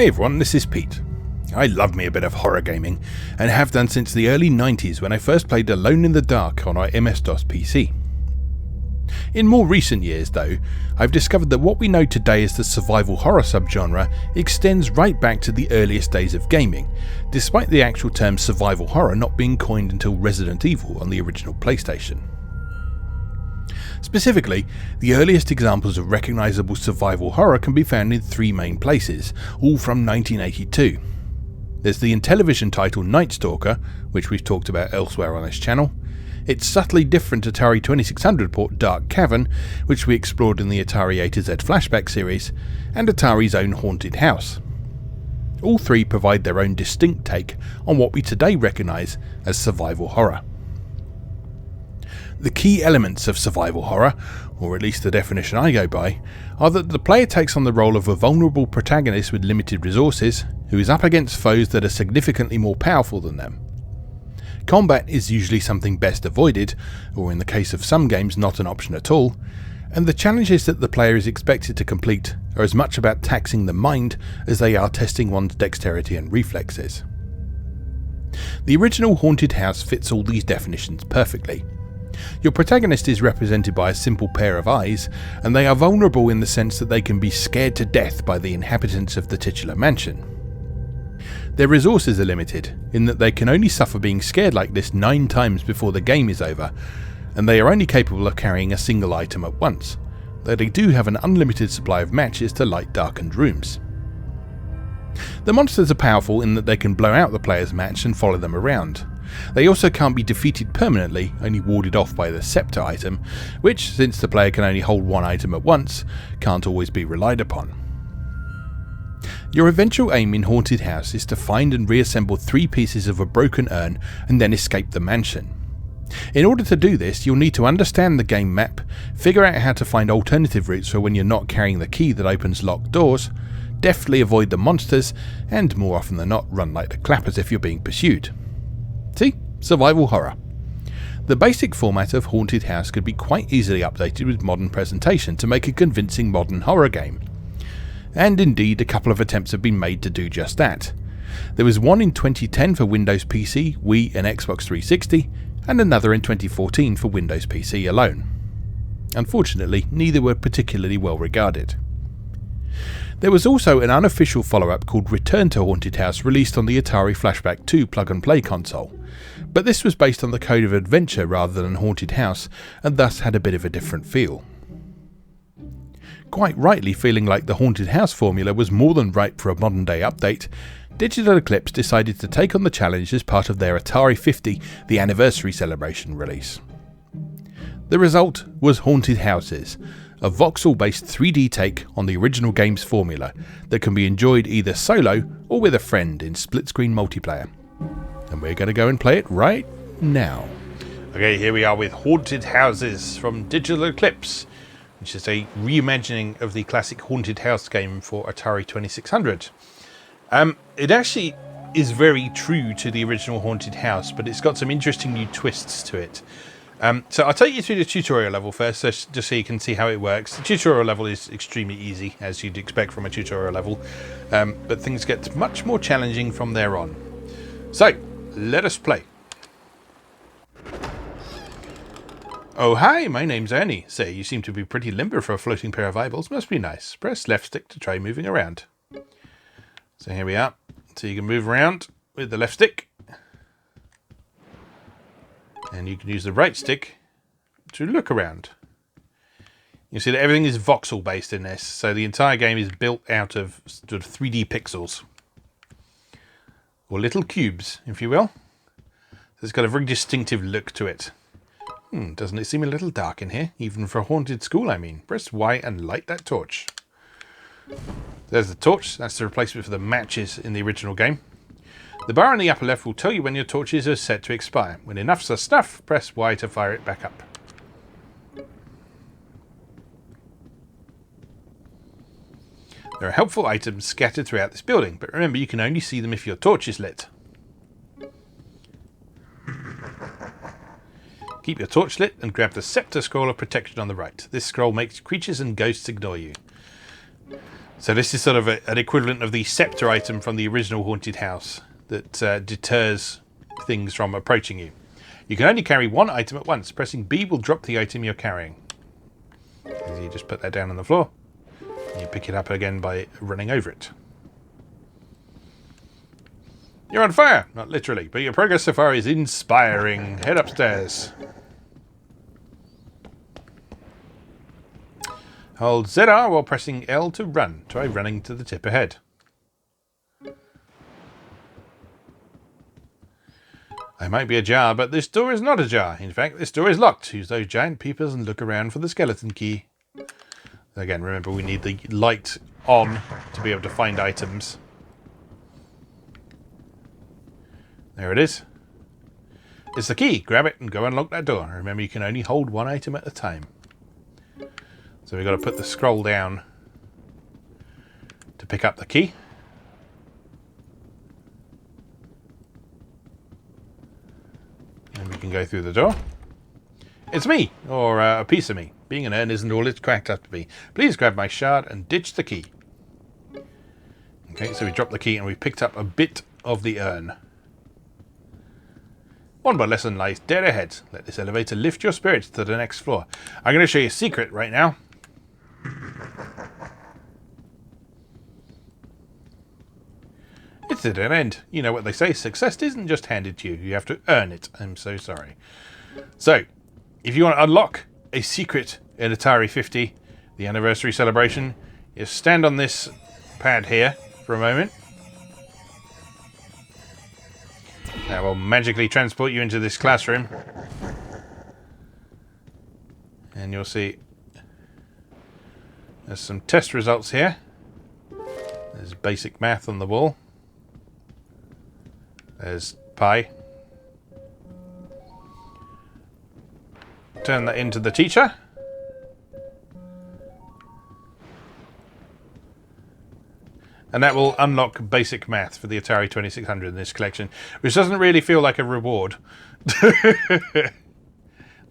Hey everyone, this is Pete. I love me a bit of horror gaming, and have done since the early 90s when I first played Alone in the Dark on our MS-DOS PC. In more recent years though, I've discovered that what we know today as the survival horror subgenre extends right back to the earliest days of gaming, despite the actual term survival horror not being coined until Resident Evil on the original PlayStation. Specifically, the earliest examples of recognisable survival horror can be found in three main places, all from 1982. There's the Intellivision title Night Stalker, which we've talked about elsewhere on this channel, its subtly different Atari 2600 port Dark Cavern, which we explored in the Atari A to Z Flashback series, and Atari's own Haunted House. All three provide their own distinct take on what we today recognise as survival horror. The key elements of survival horror, or at least the definition I go by, are that the player takes on the role of a vulnerable protagonist with limited resources, who is up against foes that are significantly more powerful than them. Combat is usually something best avoided, or in the case of some games not an option at all, and the challenges that the player is expected to complete are as much about taxing the mind as they are testing one's dexterity and reflexes. The original Haunted House fits all these definitions perfectly. Your protagonist is represented by a simple pair of eyes, and they are vulnerable in the sense that they can be scared to death by the inhabitants of the titular mansion. Their resources are limited, in that they can only suffer being scared like this 9 times before the game is over, and they are only capable of carrying a single item at once, though they do have an unlimited supply of matches to light darkened rooms. The monsters are powerful in that they can blow out the player's match and follow them around. They also can't be defeated permanently, only warded off by the scepter item, which, since the player can only hold one item at once, can't always be relied upon. Your eventual aim in Haunted House is to find and reassemble 3 pieces of a broken urn and then escape the mansion. In order to do this, you'll need to understand the game map, figure out how to find alternative routes for when you're not carrying the key that opens locked doors, deftly avoid the monsters, and more often than not run like the clappers if you're being pursued. See? Survival horror. The basic format of Haunted House could be quite easily updated with modern presentation to make a convincing modern horror game. And indeed, a couple of attempts have been made to do just that. There was one in 2010 for Windows PC, Wii and Xbox 360, and another in 2014 for Windows PC alone. Unfortunately, neither were particularly well regarded. There was also an unofficial follow-up called Return to Haunted House released on the Atari Flashback 2 plug-and-play console, but this was based on the Code of Adventure rather than Haunted House, and thus had a bit of a different feel. Quite rightly feeling like the Haunted House formula was more than ripe for a modern-day update, Digital Eclipse decided to take on the challenge as part of their Atari 50 The Anniversary Celebration release. The result was Haunted Houses, a voxel-based 3D take on the original game's formula that can be enjoyed either solo or with a friend in split-screen multiplayer. And we're going to go and play it right now. Okay, here we are with Haunted Houses from Digital Eclipse, which is a reimagining of the classic Haunted House game for Atari 2600. It actually is very true to the original Haunted House, but it's got some interesting new twists to it. So I'll take you through the tutorial level first, just so you can see how it works. The tutorial level is extremely easy, as you'd expect from a tutorial level, but things get much more challenging from there on. So, let us play. Oh hi, my name's Ernie. Say, you seem to be pretty limber for a floating pair of eyeballs. Must be nice. Press left stick to try moving around. So here we are. So you can move around with the left stick. And you can use the right stick to look around. You see that everything is voxel based in this, so the entire game is built out of sort of 3D pixels. Or little cubes, if you will. So it's got a very distinctive look to it. Doesn't it seem a little dark in here? Even for a haunted school, I mean. Press Y and light that torch. There's the torch. That's the replacement for the matches in the original game. The bar on the upper left will tell you when your torches are set to expire. When enough's a snuff, press Y to fire it back up. There are helpful items scattered throughout this building, but remember you can only see them if your torch is lit. Keep your torch lit and grab the scepter scroll of protection on the right. This scroll makes creatures and ghosts ignore you. So this is sort of an equivalent of the scepter item from the original haunted house that deters things from approaching you. You can only carry one item at once. Pressing B will drop the item you're carrying. You just put that down on the floor. And you pick it up again by running over it. You're on fire! Not literally, but your progress so far is inspiring. Head upstairs. Hold ZR while pressing L to run. Try running to the tip ahead. I might be ajar, but this door is not ajar. In fact, this door is locked. Use those giant peepers and look around for the skeleton key. Again, remember we need the light on to be able to find items. There it is. It's the key. Grab it and go unlock that door. Remember, you can only hold one item at a time. So we've got to put the scroll down to pick up the key. And we can go through the door. It's me, or a piece of me. Being an urn isn't all it's cracked up to be. Please grab my shard and ditch the key. Okay, so we dropped the key and we picked up a bit of the urn. One more lesson lies dead ahead. Let this elevator lift your spirits to the next floor. I'm going to show you a secret right now. It's a dead end. You know what they say, success isn't just handed to you. You have to earn it. I'm so sorry. So, if you want to unlock a secret in Atari 50, the anniversary celebration, you stand on this pad here for a moment. That will magically transport you into this classroom. And you'll see there's some test results here. There's basic math on the wall. There's pi. Turn that into the teacher. And that will unlock basic math for the Atari 2600 in this collection, which doesn't really feel like a reward.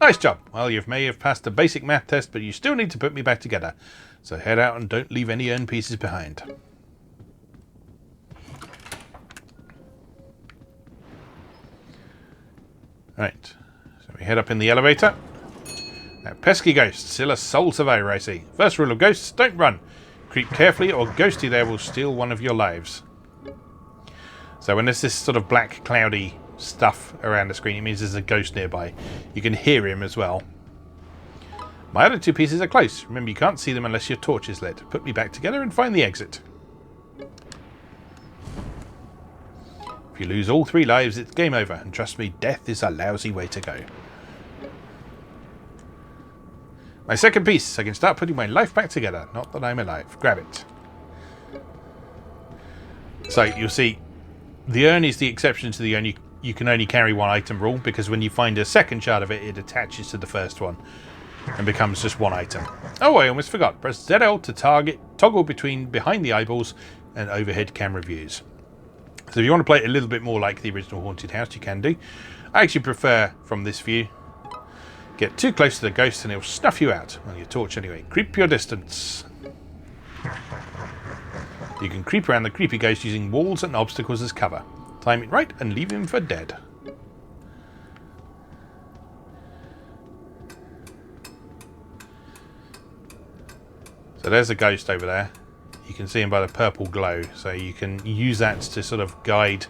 Nice job. Well, you may have passed the basic math test, but you still need to put me back together. So head out and don't leave any urn pieces behind. Right, so we head up in the elevator. That pesky ghost, still a sole survivor, I see. First rule of ghosts, don't run. Creep carefully or Ghosty there will steal one of your lives. So when there's this sort of black cloudy stuff around the screen, it means there's a ghost nearby. You can hear him as well. My other two pieces are close. Remember, you can't see them unless your torch is lit. Put me back together and find the exit. If you lose all 3 lives, it's game over. And trust me, death is a lousy way to go. My second piece. I can start putting my life back together. Not that I'm alive. Grab it. So you'll see, the urn is the exception to the urn. You can only carry one item rule, because when you find a second shard of it, it attaches to the first one and becomes just one item. Oh, I almost forgot. Press ZL to toggle between behind the eyeballs and overhead camera views. So if you want to play it a little bit more like the original Haunted House, you can do. I actually prefer from this view. Get too close to the ghost and it'll snuff you out. Well, your torch anyway. Creep your distance. You can creep around the creepy ghost using walls and obstacles as cover. Time it right and leave him for dead. So there's a ghost over there. You can see him by the purple glow. So you can use that to sort of guide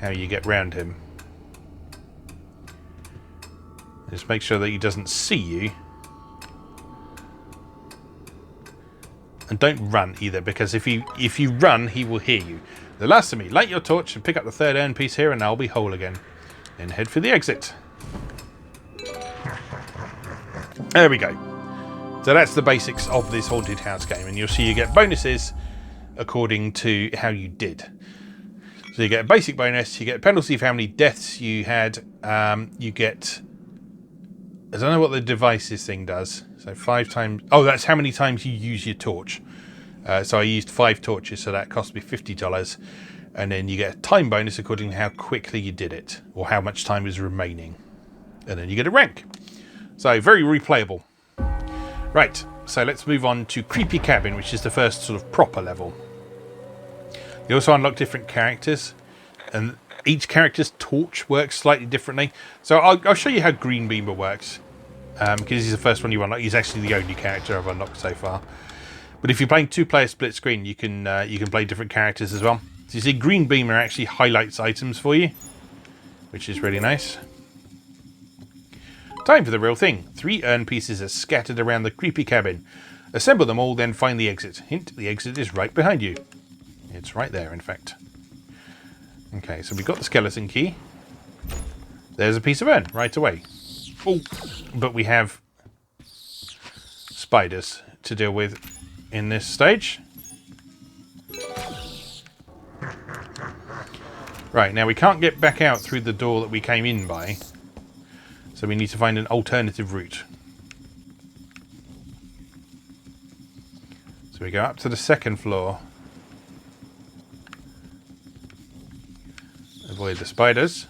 how you get round him. Just make sure that he doesn't see you. And don't run either, because if you run, he will hear you. The last of me, light your torch and pick up the third urn piece here and I'll be whole again. Then head for the exit. There we go. So that's the basics of this Haunted House game, and you'll see you get bonuses according to how you did. So you get a basic bonus, you get penalty for how many deaths you had, you get... I don't know what the devices thing does. So 5 times... Oh, that's how many times you use your torch. So I used 5 torches, so that cost me $50. And then you get a time bonus according to how quickly you did it, or how much time is remaining. And then you get a rank. So very replayable. Right, So let's move on to Creepy Cabin, which is the first sort of proper level. You also unlock different characters, and each character's torch works slightly differently. So I'll show you how Green Beamer works, because he's the first one you unlock. He's actually the only character I've unlocked so far. But if you're playing two-player split screen, you can play different characters as well. So you see, Green Beamer actually highlights items for you, which is really nice. Time for the real thing. 3 urn pieces are scattered around the Creepy Cabin. Assemble them all, then find the exit. Hint, the exit is right behind you. It's right there, in fact. Okay, so we've got the skeleton key. There's a piece of urn right away. Oh, but we have spiders to deal with in this stage. Right, now we can't get back out through the door that we came in by. So we need to find an alternative route. So we go up to the second floor. Avoid the spiders.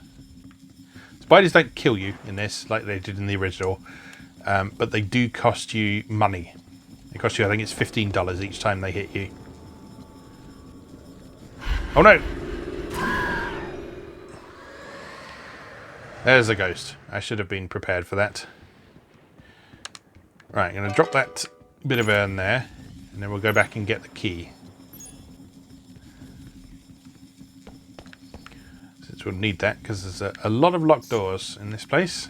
Spiders don't kill you in this like they did in the original, but they do cost you money. They cost you, I think it's $15 each time they hit you. Oh no! There's a ghost. I should have been prepared for that. Right, I'm going to drop that bit of urn there, and then we'll go back and get the key. Since we'll need that, because there's a lot of locked doors in this place.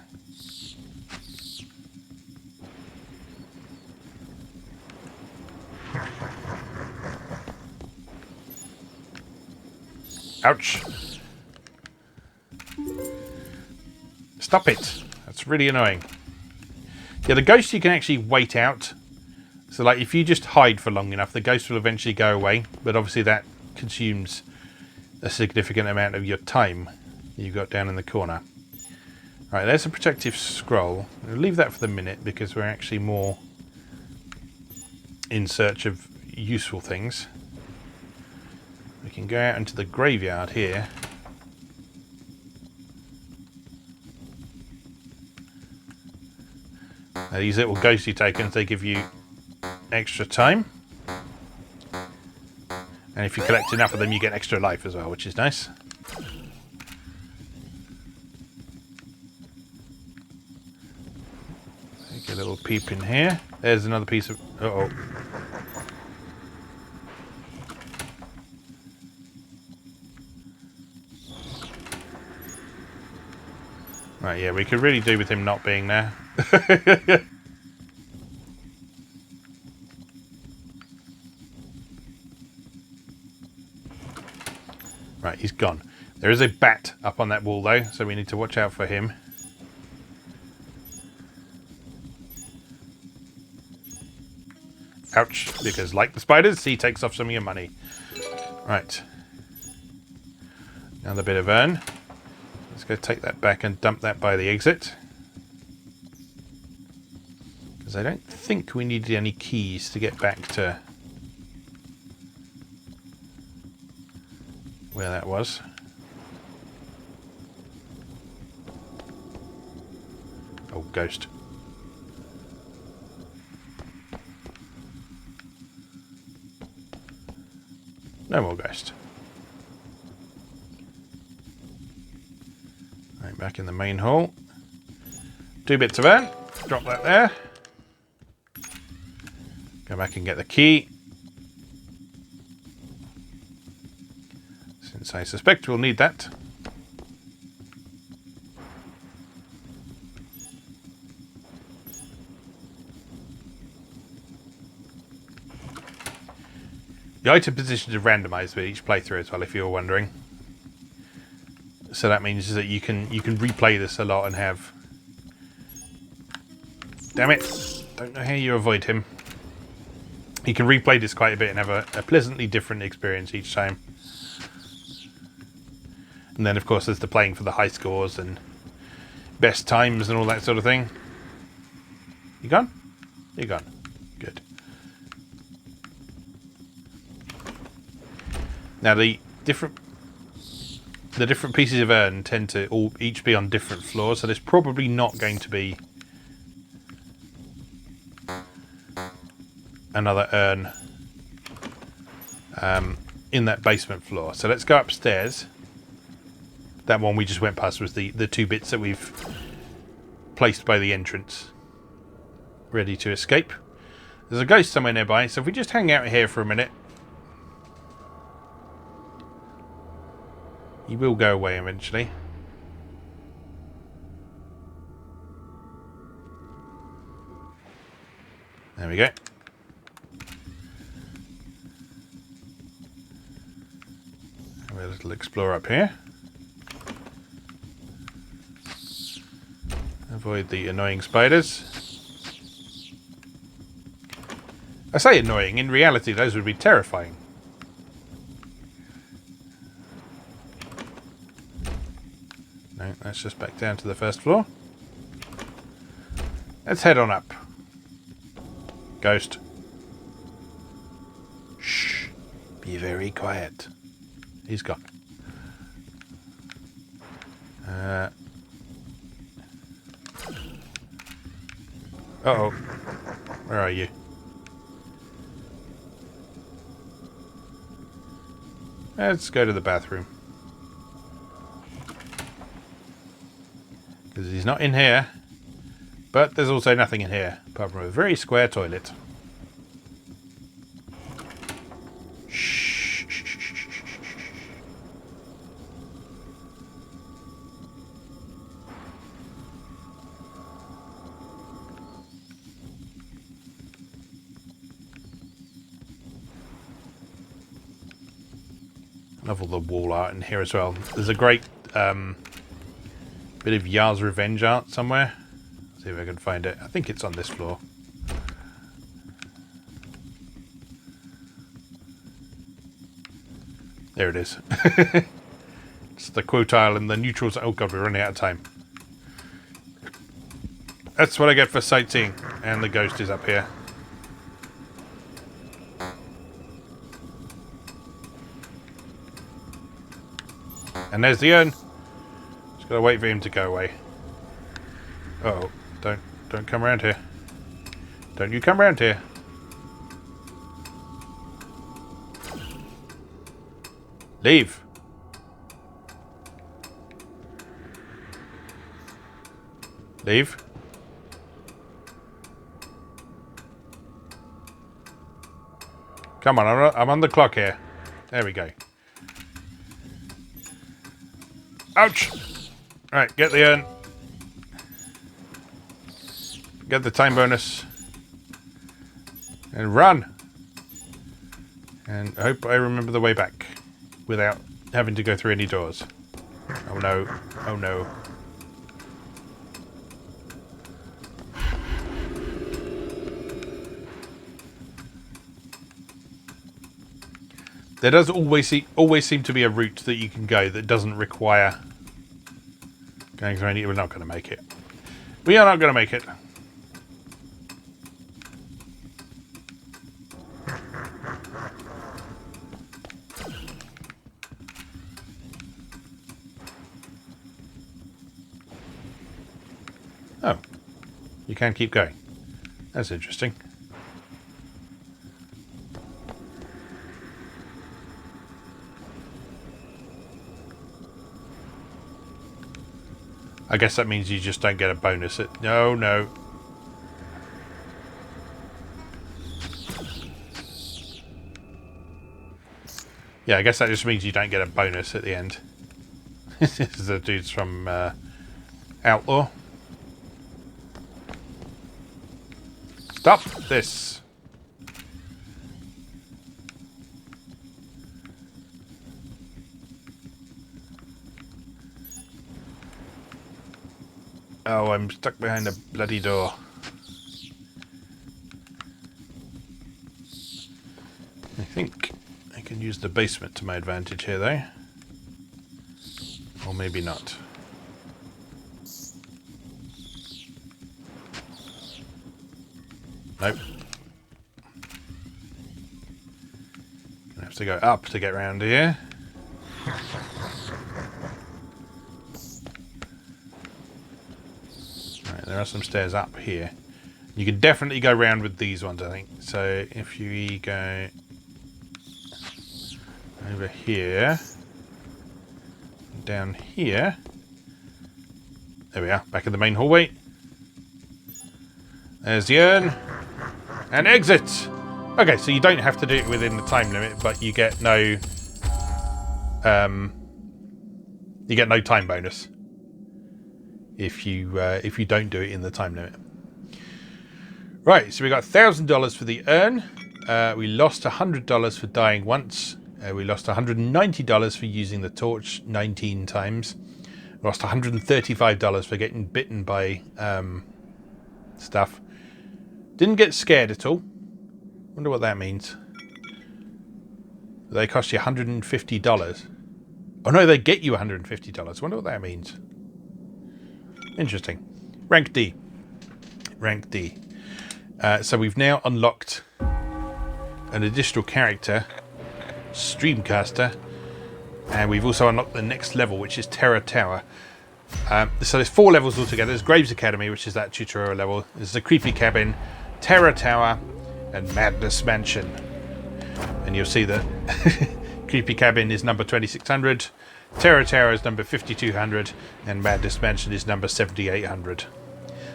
Ouch! Stop it! That's really annoying. Yeah, the ghost you can actually wait out. So like if you just hide for long enough, the ghost will eventually go away. But obviously that consumes a significant amount of your time you've got down in the corner. Right, there's a protective scroll. We'll leave that for the minute because we're actually more in search of useful things. We can go out into the graveyard here. Now, these little ghosty tokens, they give you extra time. And if you collect enough of them, you get extra life as well, which is nice. Take a little peep in here. There's another piece of... Uh-oh. Right, yeah, we could really do with him not being there. Right, he's gone. There is a bat up on that wall though, so we need to watch out for him. Ouch, because like the spiders, he takes off some of your money. Right. Another bit of urn. Let's go take that back and dump that by the exit. Because I don't think we needed any keys to get back to where that was. Oh, ghost. No more ghost. Right, back in the main hall. 2 bits of urn. Drop that there. Go back and get the key. Since I suspect we'll need that. The item positions are randomised with each playthrough as well, if you're wondering. So that means that you can replay this a lot and have... Damn it! Don't know how you avoid him. You can replay this quite a bit and have a pleasantly different experience each time. And then, of course, there's the playing for the high scores and best times and all that sort of thing. You gone? You're gone. Good. Now, the different pieces of urn tend to each be on different floors, so there's probably not going to be another urn in that basement floor. So let's go upstairs. That one we just went past was the two bits that we've placed by the entrance, ready to escape. There's a ghost somewhere nearby, so if we just hang out here for a minute, he will go away eventually. There we go. Have a little explore up here. Avoid the annoying spiders. I say annoying, in reality those would be terrifying. No, that's just back down to the first floor. Let's head on up. Ghost. Shh. Be very quiet. He's gone. Uh-oh. Where are you? Let's go to the bathroom. Because he's not in here. But there's also nothing in here, apart from a very square toilet. Shh. I love all the wall art in here as well. There's a great bit of Yar's Revenge art somewhere. See if I can find it. I think it's on this floor. There it is. It's the quotile and the neutrals. Oh god, we're running out of time. That's what I get for sightseeing. And the ghost is up here. And there's the urn. Just gotta wait for him to go away. Uh-oh. Don't come around here. Don't you come around here. Leave. Leave. Come on, I'm on the clock here. There we go. Ouch! Right, get the urn. Get the time bonus. And run! And I hope I remember the way back without having to go through any doors. Oh no. Oh no. There does always seem to be a route that you can go that doesn't require going through any... We're not going to make it. We are not going to make it. Oh. You can keep going. That's interesting. I guess that means you just don't get a bonus. No, no. Yeah, I guess that just means you don't get a bonus at the end. This is the dudes from Outlaw. Stop this. Oh, I'm stuck behind a bloody door. I think I can use the basement to my advantage here, though. Or maybe not. Nope. I have to go up to get round here. Right, there are some stairs up here. You can definitely go around with these ones, I think. So if you go over here, down here, there we are, back in the main hallway. There's the urn, and exit. Okay, so you don't have to do it within the time limit, but you get no, time bonus if you don't do it in the time limit. Right, so we got $1,000 for the urn. We lost $100 for dying once. We lost $190 for using the torch 19 times. We lost $135 for getting bitten by stuff. Didn't get scared at all. Wonder what that means. They cost you $150. Oh no, they get you $150. Wonder what that means. Interesting. Rank D. Rank D. So we've now unlocked an additional character, Streamcaster, and we've also unlocked the next level, which is Terror Tower. So there's 4 levels altogether. There's Graves Academy, which is that tutorial level. There's the Creepy Cabin, Terror Tower, and Madness Mansion. And you'll see that Creepy Cabin is number 2600, Terror Tower is number 5200, and Madness Mansion is number 7800.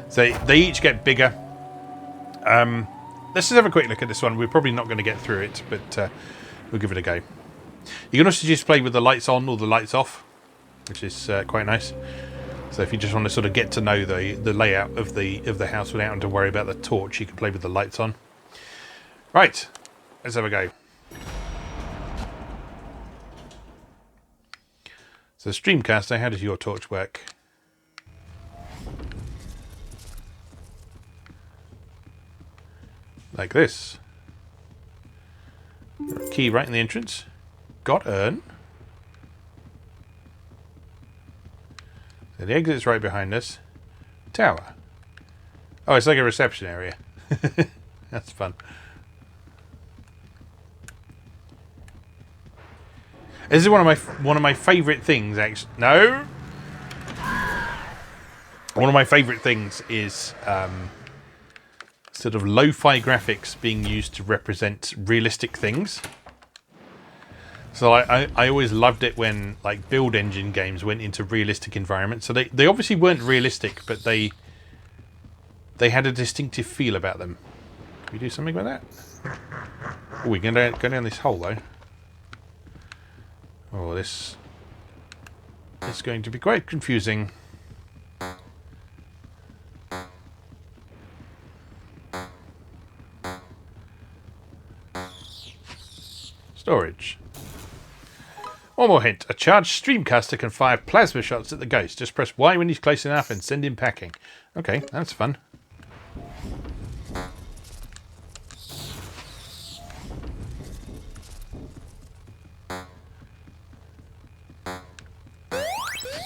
So they each get bigger. Let's just have a quick look at this one. We're probably not going to get through it, but we'll give it a go. You can also just play with the lights on or the lights off, which is quite nice. So if you just want to sort of get to know the layout of the house without having to worry about the torch, you can play with the lights on. Right, let's have a go. So Streamcaster, how does your torch work? Like this. Key right in the entrance. Got urn. So the exit's right behind us. Tower. Oh, it's like a reception area. That's fun. This is one of my favourite things. Actually, no. One of my favourite things is sort of lo-fi graphics being used to represent realistic things. So I always loved it when like build engine games went into realistic environments. So they obviously weren't realistic, but they had a distinctive feel about them. Can we do something with that? Oh, we can go down this hole though. Oh, this is going to be quite confusing. Storage. One more hint. A charged Streamcaster can fire plasma shots at the ghost. Just press Y when he's close enough and send him packing. Okay, that's fun.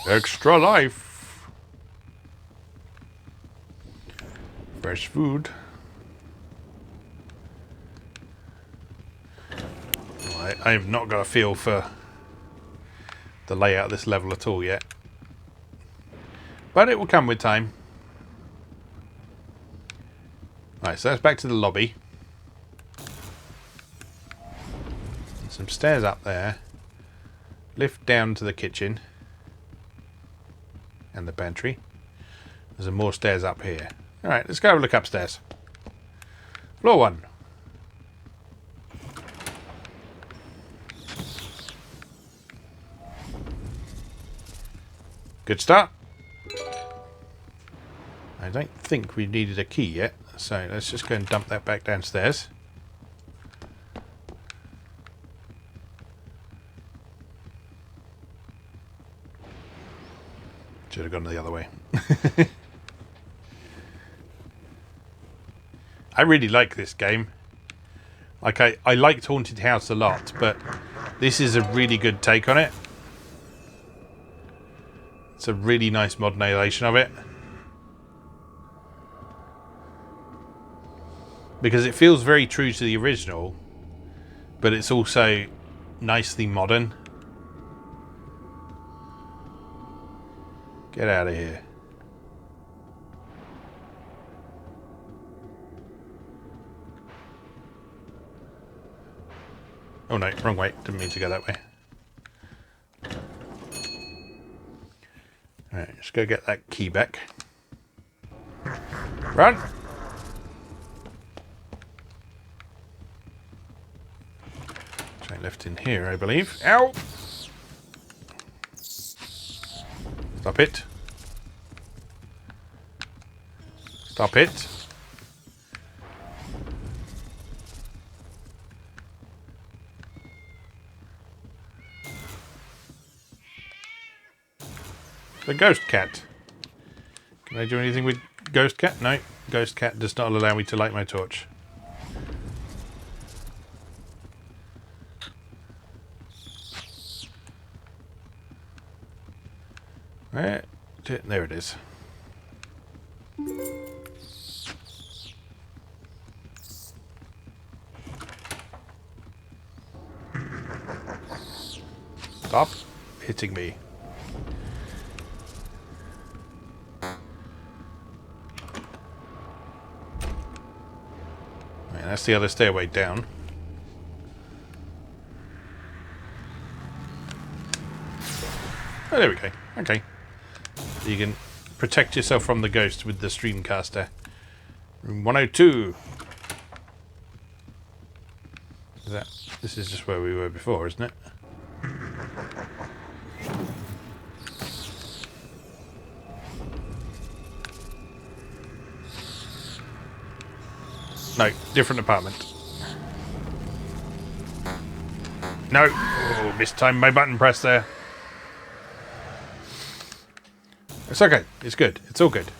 Extra life. Fresh food. I've not got a feel for the layout of this level at all yet. But it will come with time. Right, so that's back to the lobby. Some stairs up there. Lift down to the kitchen. And the pantry. There's some more stairs up here. Alright, let's go have a look upstairs. Floor 1. Good start. I don't think we needed a key yet, so let's just go and dump that back downstairs. Should have gone the other way. I really like this game. Like I liked Haunted House a lot, but this is a really good take on it. It's a really nice modernisation of it. Because it feels very true to the original, but it's also nicely modern. Get out of here. Oh no, wrong way. Didn't mean to go that way. Alright, let's go get that key back. Run! Chain left in here, I believe. Ow! Stop it. Stop it. The ghost cat. Can I do anything with ghost cat? No. Ghost cat does not allow me to light my torch. Right. There it is. Stop hitting me. Right, that's the other stairway down. Oh, there we go. Okay. You can protect yourself from the ghost with the streamcaster. Room 102. This is just where we were before, isn't it? No, different apartment. No! Oh, mistimed my button press there. It's okay. It's good. It's all good.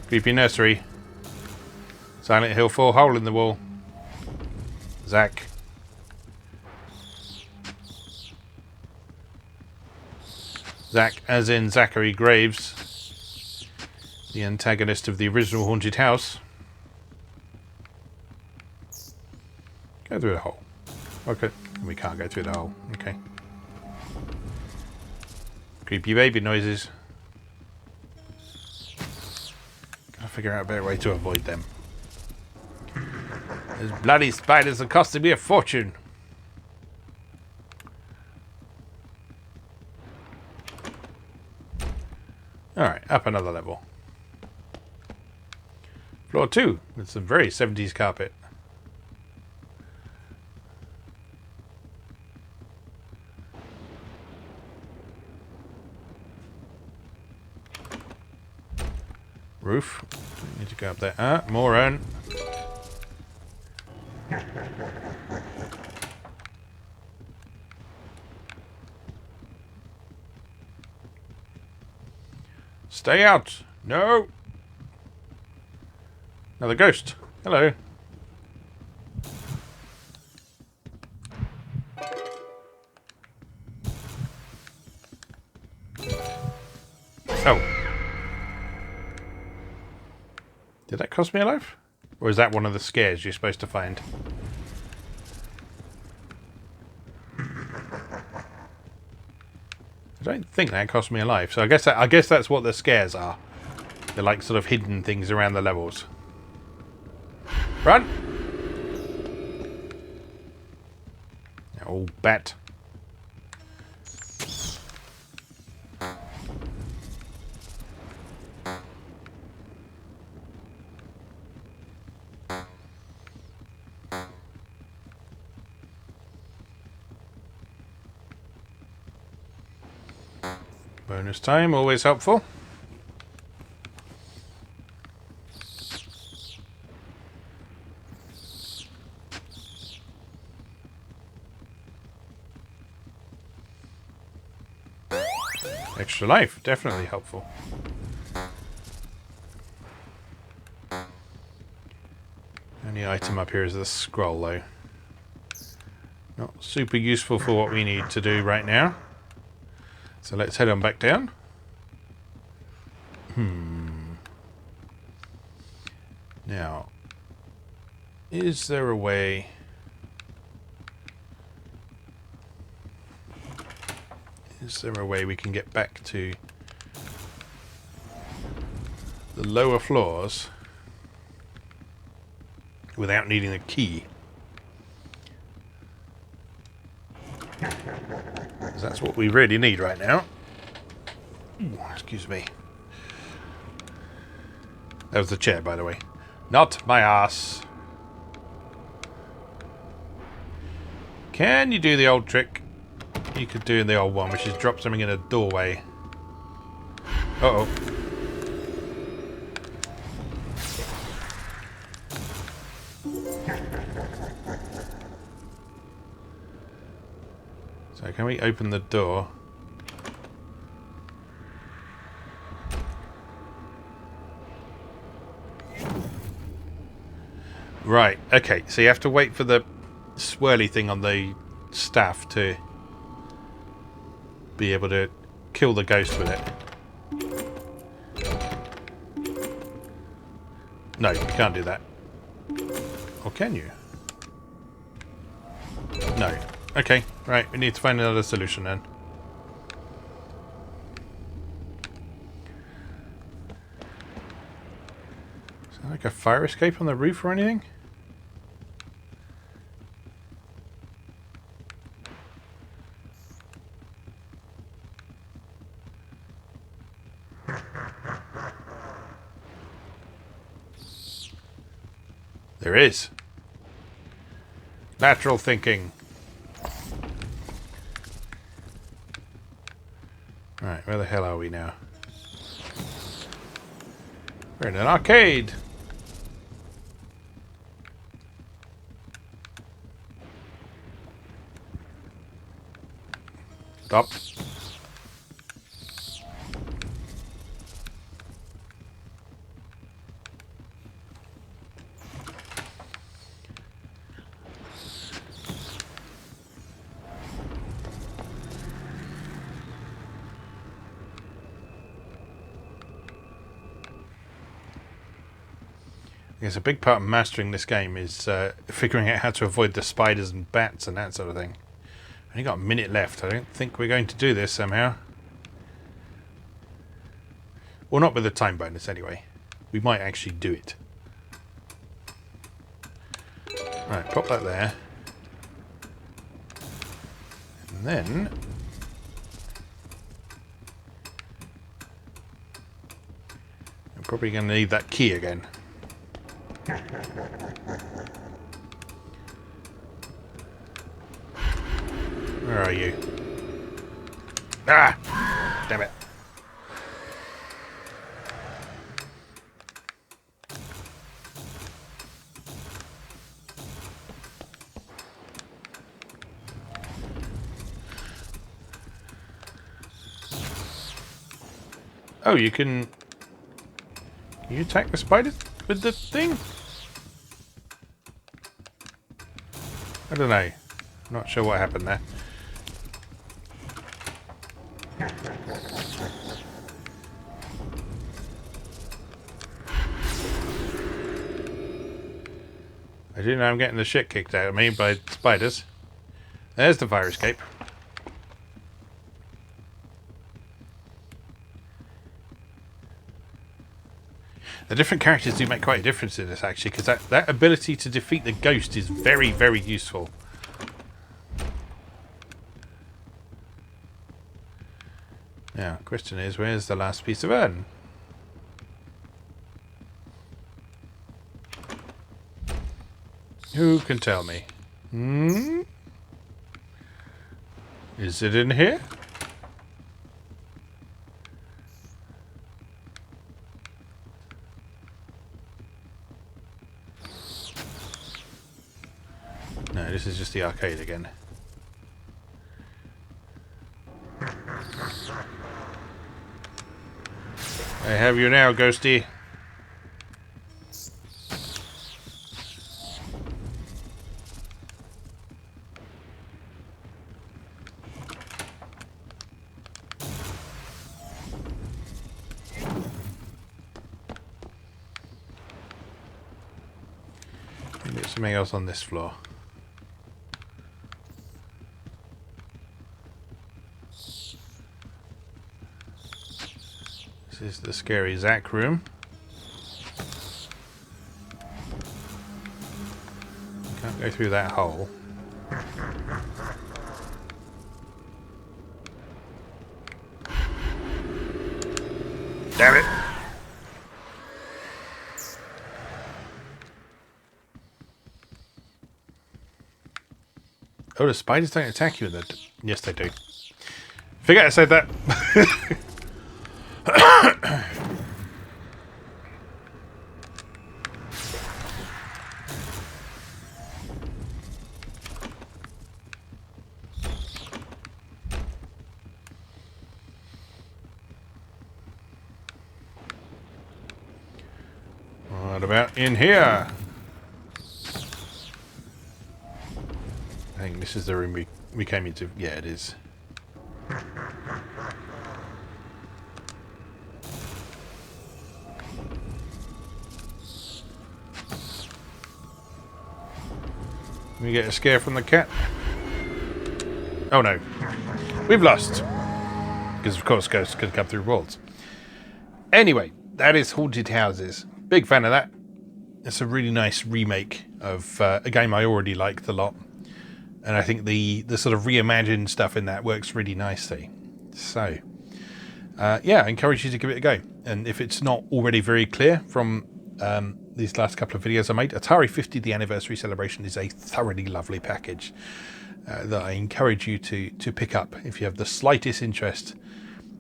Creepy nursery. Silent Hill 4 hole in the wall. Zach. Zach as in Zachary Graves. The antagonist of the original Haunted House. Go through the hole. Okay. We can't go through the hole. Okay. Creepy baby noises. Gotta figure out a better way to avoid them. Those bloody spiders are costing me a fortune. Alright, up another level. Floor 2 with some very 70s carpet. Roof. Need to go up there. Ah, more own. Stay out. No. Another ghost. Hello. Oh. Did that cost me a life? Or is that one of the scares you're supposed to find? I don't think that cost me a life. So I guess that's what the scares are. They're like sort of hidden things around the levels. Run! Oh, bat. Bonus time, always helpful. Extra life, definitely helpful. Only item up here is the scroll, though. Not super useful for what we need to do right now. So let's head on back down. Now, is there a way... Is there a way we can get back to the lower floors without needing a key. That's what we really need right now. Ooh, excuse me. That was the chair, by the way. Not my ass. Can you do the old trick you could do in the old one, which is drop something in a doorway? Uh-oh. So can we open the door? Right, okay, so you have to wait for the swirly thing on the staff to be able to kill the ghost with it. No, you can't do that. Or can you? No. Okay, right, we need to find another solution then. Is there like a fire escape on the roof or anything? There is. Natural thinking. Right, where the hell are we now? We're in an arcade. Stop. Yes, a big part of mastering this game is figuring out how to avoid the spiders and bats and that sort of thing. Only got a minute left. I don't think we're going to do this somehow. Well, not with the time bonus anyway. We might actually do it. Right, pop that there. And then... I'm probably going to need that key again. Where are you? Ah! Damn it. Oh, you can... Can you attack the spiders with the thing? I don't know. I'm not sure what happened there. I do know I'm getting the shit kicked out of me by spiders. There's the fire escape. The different characters do make quite a difference in this, actually, because that ability to defeat the ghost is very, very useful. Now, question is, where's the last piece of urn? Who can tell me? Hmm? Is it in here? No, this is just the arcade again. I have you now, Ghosty. Maybe there's something else on this floor. This is the scary Zach room. Can't go through that hole. Damn it! Oh, the spiders don't attack you in the... Yes, they do. Forget I said that. What about in here? I think this is the room we came into. Yeah, it is. We get a scare from the cat. Oh no. We've lost. Because of course ghosts can come through walls. Anyway, that is Haunted Houses. Big fan of that. It's a really nice remake of a game I already liked a lot. And I think the sort of reimagined stuff in that works really nicely. So, yeah, I encourage you to give it a go. And if it's not already very clear from these last couple of videos I made, Atari 50th Anniversary Celebration is a thoroughly lovely package that I encourage you to pick up if you have the slightest interest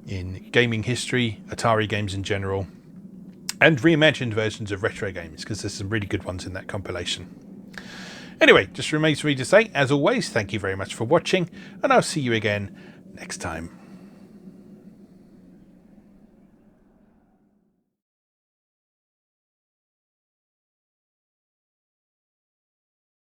in gaming history, Atari games in general, and reimagined versions of retro games, because there's some really good ones in that compilation. Anyway, just remains for me to say, as always, thank you very much for watching, and I'll see you again next time.